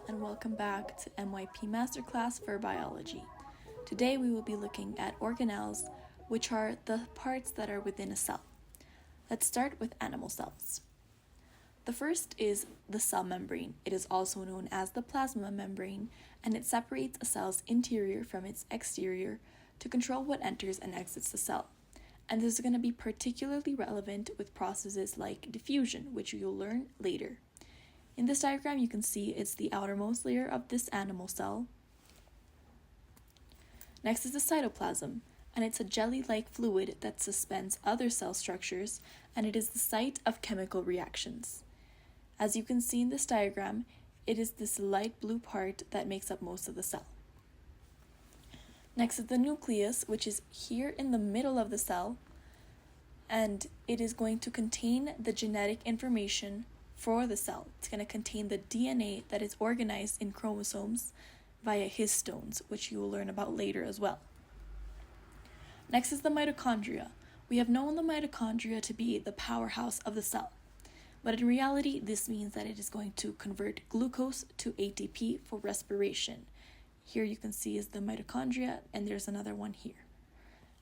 and welcome back to MYP Masterclass for Biology. Today we will be looking at organelles, which are the parts that are within a cell. Let's start with animal cells. The first is the cell membrane. It is also known as the plasma membrane, and it separates a cell's interior from its exterior to control what enters and exits the cell. And this is going to be particularly relevant with processes like diffusion, which you'll learn later. In this diagram, you can see it's the outermost layer of this animal cell. Next is the cytoplasm, and it's a jelly-like fluid that suspends other cell structures, and it is the site of chemical reactions. As you can see in this diagram, it is this light blue part that makes up most of the cell. Next is the nucleus, which is here in the middle of the cell, and it is going to contain the genetic information for the cell. It's going to contain the DNA that is organized in chromosomes via histones, which you will learn about later as well. Next is the mitochondria. We have known the mitochondria to be the powerhouse of the cell, but in reality, this means that it is going to convert glucose to ATP for respiration. Here you can see is the mitochondria, and there's another one here.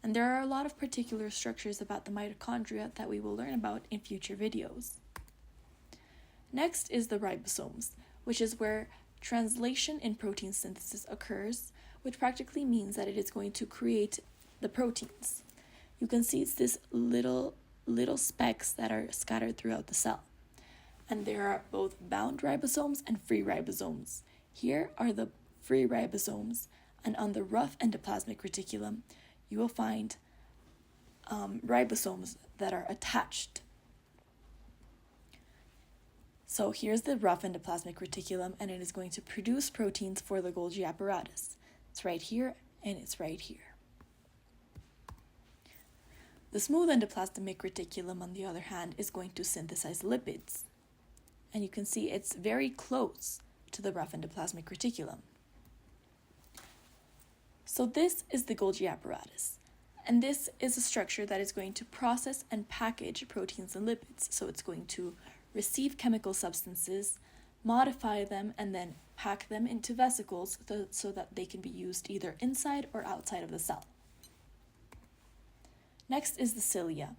And there are a lot of particular structures about the mitochondria that we will learn about in future videos. Next is the ribosomes, which is where translation in protein synthesis occurs, which practically means that it is going to create the proteins. You can see it's this little specks that are scattered throughout the cell. And there are both bound ribosomes and free ribosomes. Here are the free ribosomes, and on the rough endoplasmic reticulum, you will find ribosomes that are attached. So here's the rough endoplasmic reticulum, and it is going to produce proteins for the Golgi apparatus. It's right here, and it's right here. The smooth endoplasmic reticulum, on the other hand, is going to synthesize lipids. And you can see it's very close to the rough endoplasmic reticulum. So this is the Golgi apparatus. And this is a structure that is going to process and package proteins and lipids. So it's going to receive chemical substances, modify them, and then pack them into vesicles so that they can be used either inside or outside of the cell. Next is the cilia,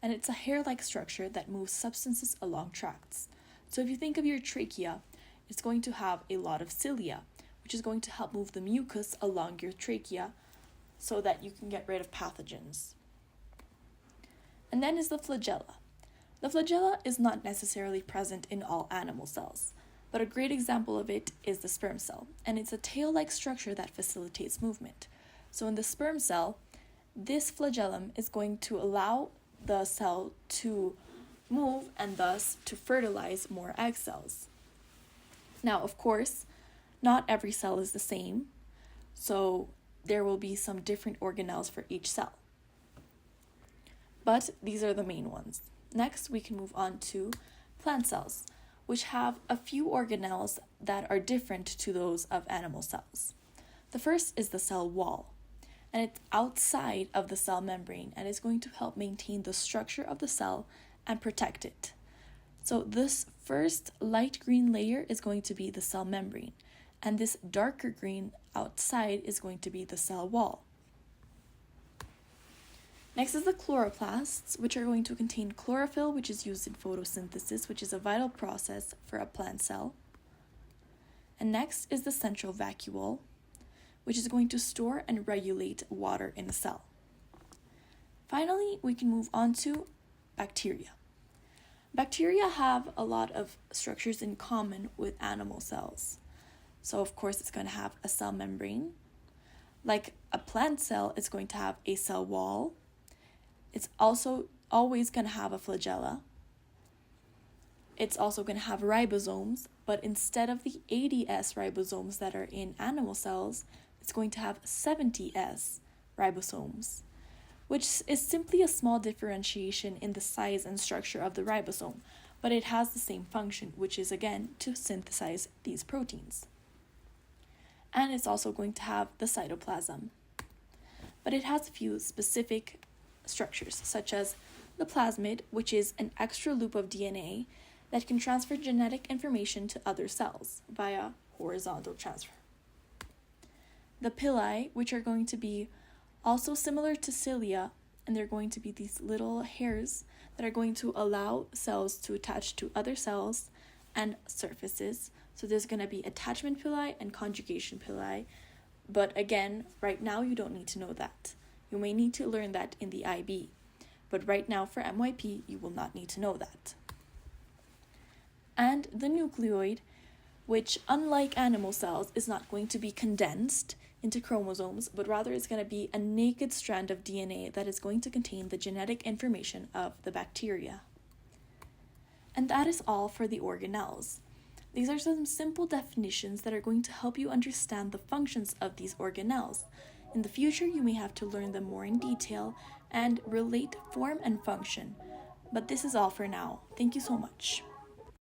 and it's a hair-like structure that moves substances along tracts. So if you think of your trachea, it's going to have a lot of cilia, which is going to help move the mucus along your trachea so that you can get rid of pathogens. And then is the flagella. The flagella is not necessarily present in all animal cells, but a great example of it is the sperm cell, and it's a tail-like structure that facilitates movement. So in the sperm cell, this flagellum is going to allow the cell to move and thus to fertilize more egg cells. Now, of course, not every cell is the same, so there will be some different organelles for each cell. But these are the main ones. Next, we can move on to plant cells, which have a few organelles that are different to those of animal cells. The first is the cell wall, and it's outside of the cell membrane and is going to help maintain the structure of the cell and protect it. So this first light green layer is going to be the cell membrane, and this darker green outside is going to be the cell wall. Next is the chloroplasts, which are going to contain chlorophyll, which is used in photosynthesis, which is a vital process for a plant cell. And next is the central vacuole, which is going to store and regulate water in a cell. Finally, we can move on to bacteria. Bacteria have a lot of structures in common with animal cells. So of course it's going to have a cell membrane. Like a plant cell, it's going to have a cell wall. It's also always going to have a flagella. It's also going to have ribosomes, but instead of the 80S ribosomes that are in animal cells, it's going to have 70S ribosomes, which is simply a small differentiation in the size and structure of the ribosome, but it has the same function, which is again to synthesize these proteins. And it's also going to have the cytoplasm, but it has a few specific structures, such as the plasmid, which is an extra loop of DNA that can transfer genetic information to other cells via horizontal transfer. The pili, which are going to be also similar to cilia, and they're going to be these little hairs that are going to allow cells to attach to other cells and surfaces. So there's going to be attachment pili and conjugation pili. But again, right now you don't need to know that. You may need to learn that in the IB. But right now for MYP, you will not need to know that. And the nucleoid, which unlike animal cells is not going to be condensed into chromosomes, but rather is going to be a naked strand of DNA that is going to contain the genetic information of the bacteria. And that is all for the organelles. These are some simple definitions that are going to help you understand the functions of these organelles. In the future, you may have to learn them more in detail and relate form and function. But this is all for now. Thank you so much.